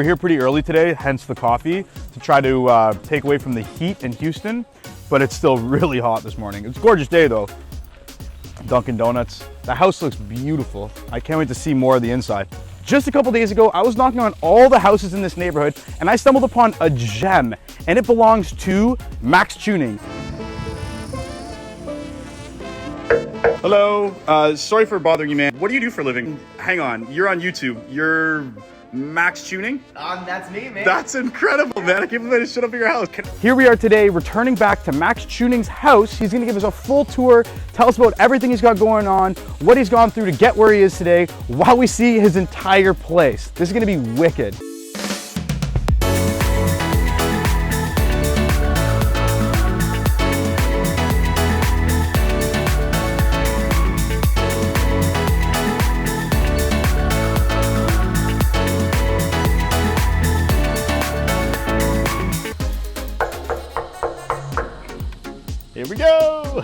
we're here pretty early today, hence the coffee, to try to take away from the heat in Houston, but it's still really hot this morning. It's a gorgeous day though. Dunkin' Donuts. The house looks beautiful. I can't wait to see more of the inside. Just a couple days ago, I was knocking on all the houses in this neighborhood and I stumbled upon a gem, and it belongs to Maxx Chewning. Hello, sorry for bothering you, man. What do you do for a living? Hang on, you're on YouTube. You're Maxx Chewning? That's me, man. That's incredible, man. I can't believe I just showed up at your house. Here we are today, returning back to Maxx Chewning's house. He's gonna give us a full tour, tell us about everything he's got going on, what he's gone through to get where he is today, while we see his entire place. This is gonna be wicked. Here we go.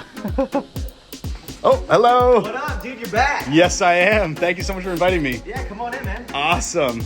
Oh, hello. What up, dude? You're back. Yes, I am. Thank you so much for inviting me. Yeah, come on in, man. Awesome.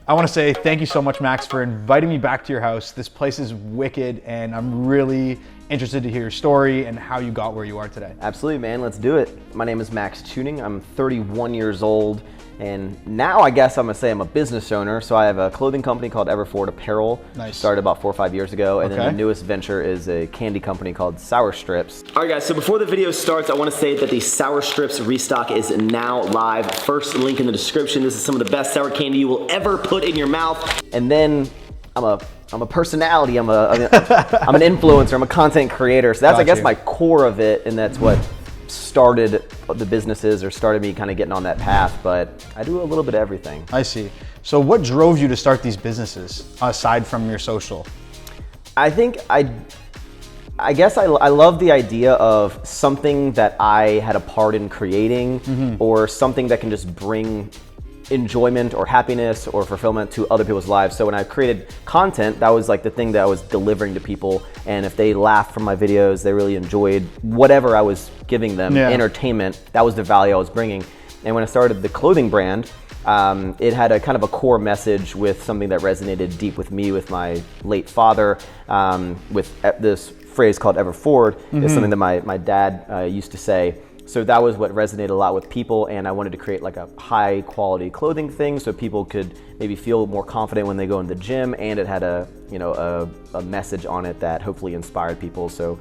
I want to say thank you so much, Max, for inviting me back to your house. This place is wicked, and I'm really interested to hear your story and how you got where you are today. Absolutely, man. Let's do it. My name is Maxx Chewning. I'm 31 years old, and now I guess I'm gonna say I'm a business owner. So I have a clothing company called Everford Apparel. Nice. Started about 4 or 5 years ago, and then the newest venture is a candy company called Sour Strips. All right, guys. So before the video starts, I want to say that the Sour Strips restock is now live. First link in the description. This is some of the best sour candy you will ever put in your mouth. And then I'm a personality. I'm an influencer. I'm a content creator. So that's, I guess, my core of it, and that's what started the businesses or started me kind of getting on that path. But I do a little bit of everything. I see. So what drove you to start these businesses aside from your social? I think I guess I love the idea of something that I had a part in creating, or something that can just bring enjoyment or happiness or fulfillment to other people's lives. So when I created content, that was like the thing that I was delivering to people, and if they laughed from my videos, they really enjoyed whatever I was giving them, entertainment, that was the value I was bringing. And when I started the clothing brand, it had a kind of a core message with something that resonated deep with me, with my late father, with this phrase called Everford. It's something that my dad used to say. So that was what resonated a lot with people, and I wanted to create like a high quality clothing thing so people could maybe feel more confident when they go in the gym, and it had a message on it that hopefully inspired people, so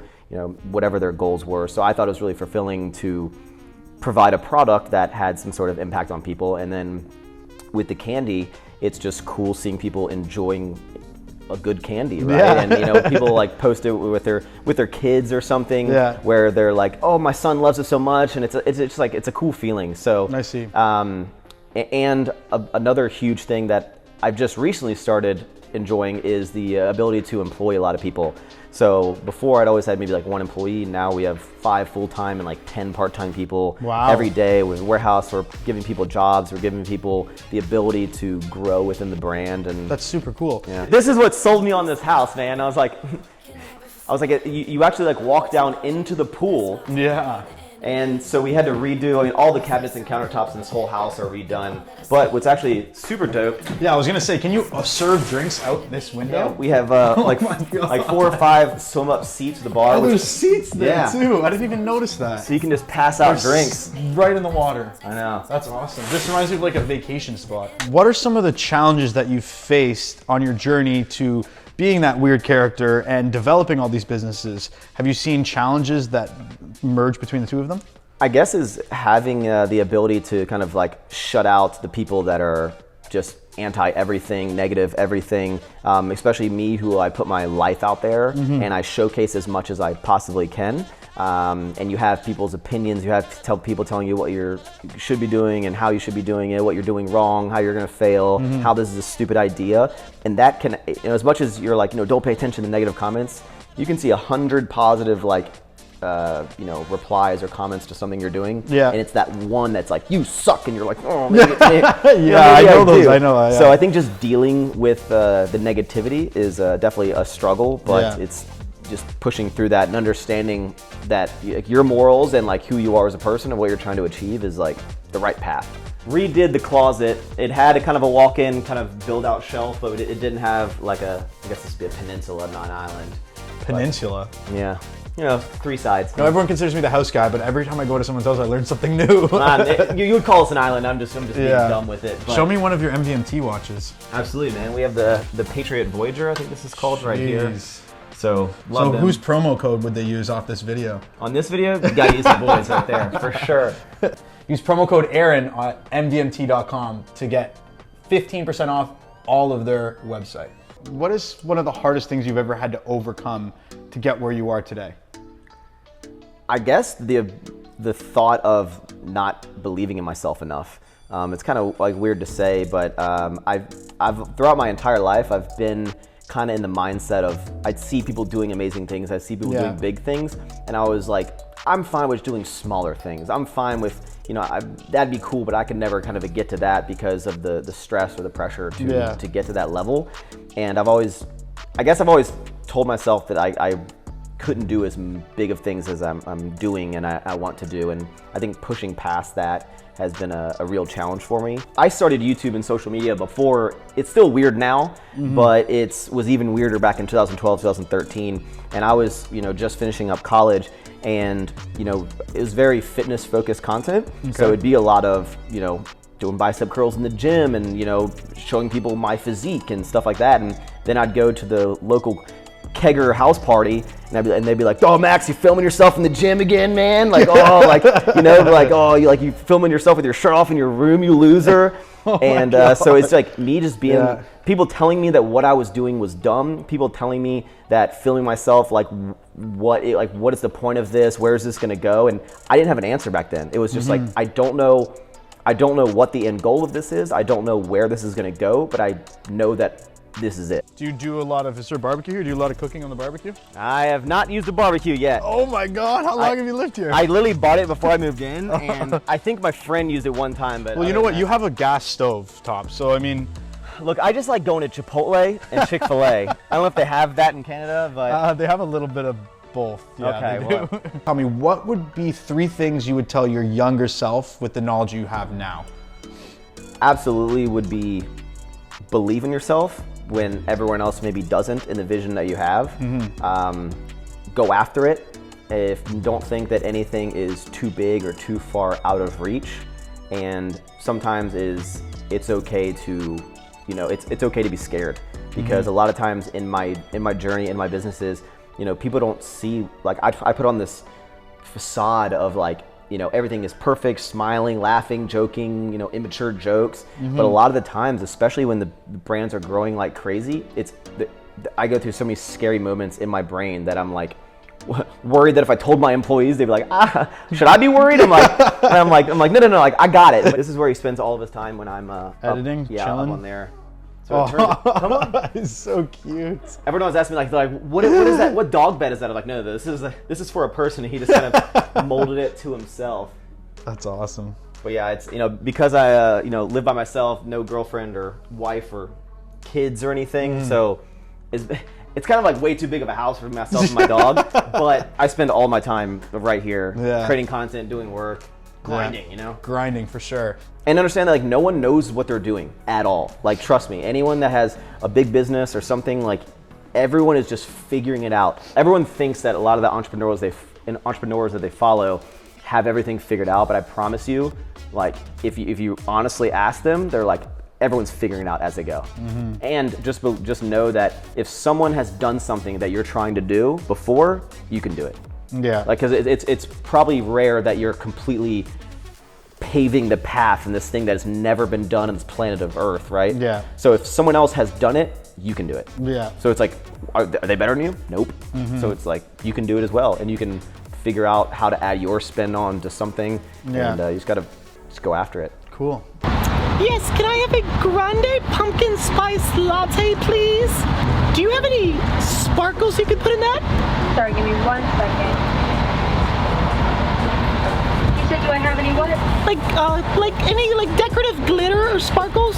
whatever their goals were. So I thought it was really fulfilling to provide a product that had some sort of impact on people. And then with the candy, it's just cool seeing people enjoying a good candy, right? Yeah. And people like post it with their kids or something, where they're like, "Oh, my son loves it so much," and it's just like it's a cool feeling. So I see. Another huge thing that I've just recently started enjoying is the ability to employ a lot of people. So before I'd always had maybe like one employee. Now we have 5 full-time and like 10 part-time people. Wow. Every day with warehouse. We're giving people jobs. We're giving people the ability to grow within the brand. And that's super cool. Yeah. This is what sold me on this house, man. I was like, you actually like walk down into the pool. Yeah. And so we had to redo, I mean, all the cabinets and countertops in this whole house are redone. But what's actually super dope. Yeah, I was gonna say, can you serve drinks out this window? Yeah, we have like 4 or 5 swim up seats at the bar. Oh, there's seats there too. I didn't even notice that. So you can just pass out drinks. Right in the water. I know. That's awesome. This reminds me of like a vacation spot. What are some of the challenges that you faced on your journey to being that weird character and developing all these businesses? Have you seen challenges that merge between the two of them? I guess is having the ability to kind of like shut out the people that are just anti-everything, negative everything, especially me, who I put my life out there and I showcase as much as I possibly can. And you have people's opinions, you have people telling you what you should be doing and how you should be doing it, what you're doing wrong, how you're gonna fail, how this is a stupid idea. And that can, as much as you're like, don't pay attention to negative comments, you can see 100 positive, like, replies or comments to something you're doing. Yeah. And it's that one that's like, you suck, and you're like, oh, maybe it's me. I know those. I know. Yeah. So I think just dealing with the negativity is definitely a struggle, but it's just pushing through that and understanding that your morals and like who you are as a person and what you're trying to achieve is like the right path. Redid the closet. It had a kind of a walk-in kind of build-out shelf, but it didn't have like I guess this would be a peninsula, not an island. Peninsula. But, yeah. 3 sides. No, everyone considers me the house guy, but every time I go to someone's house, I learn something new. You would call us an island. I'm just being dumb with it. But show me one of your MVMT watches. Absolutely, man. We have the Patriot Voyager, I think this is called, right here. So whose promo code would they use off this video? On this video, you gotta use the boys right there, for sure. Use promo code Aaron at mvmt.com to get 15% off all of their website. What is one of the hardest things you've ever had to overcome to get where you are today? I guess the thought of not believing in myself enough. It's kind of like weird to say, but I've throughout my entire life, I've been kind of in the mindset of I'd see people doing amazing things, I see people doing big things, and I was like, I'm fine with doing smaller things. I'm fine with, that'd be cool, but I could never kind of get to that because of the stress or the pressure to get to that level. And I've always told myself that I couldn't do as big of things as I'm doing and I want to do. And I think pushing past that has been a real challenge for me. I started YouTube and social media before. It's still weird now, but it was even weirder back in 2012, 2013. And I was, just finishing up college, and it was very fitness focused content. Okay. So it'd be a lot of, doing bicep curls in the gym and, showing people my physique and stuff like that. And then I'd go to the local kegger house party, and they'd be like, "Oh, Max, you filming yourself in the gym again, man? Like, oh, like, like, oh, you filming yourself with your shirt off in your room, you loser." And so it's like me just being people telling me that what I was doing was dumb. People telling me that filming myself, like, what is the point of this? Where is this gonna go? And I didn't have an answer back then. It was just like, I don't know what the end goal of this is. I don't know where this is gonna go, but I know that this is it. Do you do a lot of, is there barbecue here? Do you do a lot of cooking on the barbecue? I have not used a barbecue yet. Oh my God, how long have you lived here? I literally bought it before I moved in, and I think my friend used it one time, but... Well, you know what, you have a gas stove top, so I mean... Look, I just like going to Chipotle and Chick-fil-A. I don't know if they have that in Canada, but... they have a little bit of both. Yeah, okay, they do. Tell me, what would be 3 things you would tell your younger self with the knowledge you have now? Absolutely would be believe in yourself when everyone else maybe doesn't in the vision that you have. Go after it. If you don't think that anything is too big or too far out of reach, and sometimes it's okay to, it's okay to be scared, because a lot of times in my journey, in my businesses, people don't see, like, I put on this facade of like, everything is perfect, smiling, laughing, joking, immature jokes. But a lot of the times, especially when the brands are growing like crazy, I go through so many scary moments in my brain that I'm like worried that if I told my employees, they'd be like, should I be worried? I'm like, no, like, I got it. This is where he spends all of his time when I'm editing, chilling up on there. So come on. It's so cute. Everyone was asking me like what is that? What dog bed is that? I'm like, no, this is for a person. He just kind of molded it to himself. That's awesome. But yeah, it's because I live by myself, no girlfriend or wife or kids or anything. So it's kind of like way too big of a house for myself and my dog. But I spend all my time right here, creating content, doing work, grinding. Grinding for sure. And understand that like no one knows what they're doing at all. Like, trust me, anyone that has a big business or something, like, everyone is just figuring it out. Everyone thinks that a lot of the entrepreneurs that they follow have everything figured out, but I promise you, like, if you honestly ask them, they're like, everyone's figuring it out as they go. And just know that if someone has done something that you're trying to do before, you can do it. Yeah. Like, because it's probably rare that you're completely paving the path in this thing that has never been done on this planet of Earth, right? Yeah. So if someone else has done it, you can do it. Yeah. So it's like, are they better than you? Nope. So it's like, you can do it as well, and you can figure out how to add your spin on to something, and you just gotta go after it. Cool. Yes, can I have a grande pumpkin spice latte, please? Do you have any sparkles you could put in that? Sorry, give me 1 second. like any like decorative glitter or sparkles?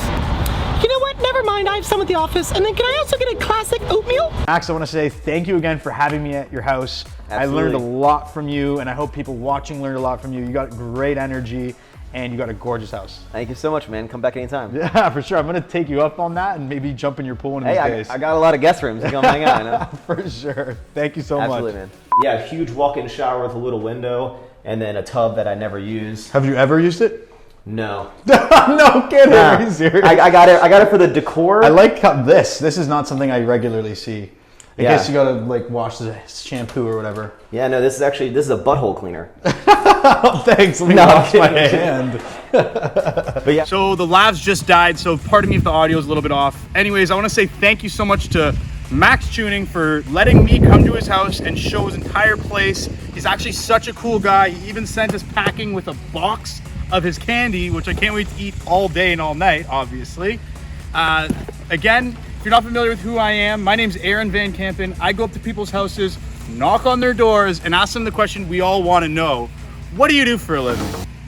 You know what? Never mind. I have some at the office. And then can I also get a classic oatmeal? Max, I want to say thank you again for having me at your house. Absolutely. I learned a lot from you, and I hope people watching learned a lot from you. You got great energy, and you got a gorgeous house. Thank you so much, man. Come back anytime. Yeah, for sure. I'm going to take you up on that and maybe jump in your pool one of these days. I got a lot of guest rooms. You come hang out, you know? For sure. Thank you so Absolutely, much. man. Yeah, a huge walk-in shower with a little window, and then a tub that I never use. Have you ever used it? No. No kidding. Are you serious? I got it for the decor. I like how this is not something I regularly see. I Yeah. guess you gotta like wash the shampoo or whatever. Yeah, no, this is a butthole cleaner. Oh, thanks. Let me No, I'm wash my kidding. hand. But yeah. So the lavs just died, so pardon me if the audio is a little bit off. Anyways, I want to say thank you so much to Maxx Chewning for letting me come to his house and show his entire place. He's actually such a cool guy. He even sent us packing with a box of his candy, which I can't wait to eat all day and all night, obviously. Again, if you're not familiar with who I am, my name's Aaron Vankampen. I go up to people's houses, knock on their doors, and ask them the question we all want to know. What do you do for a living?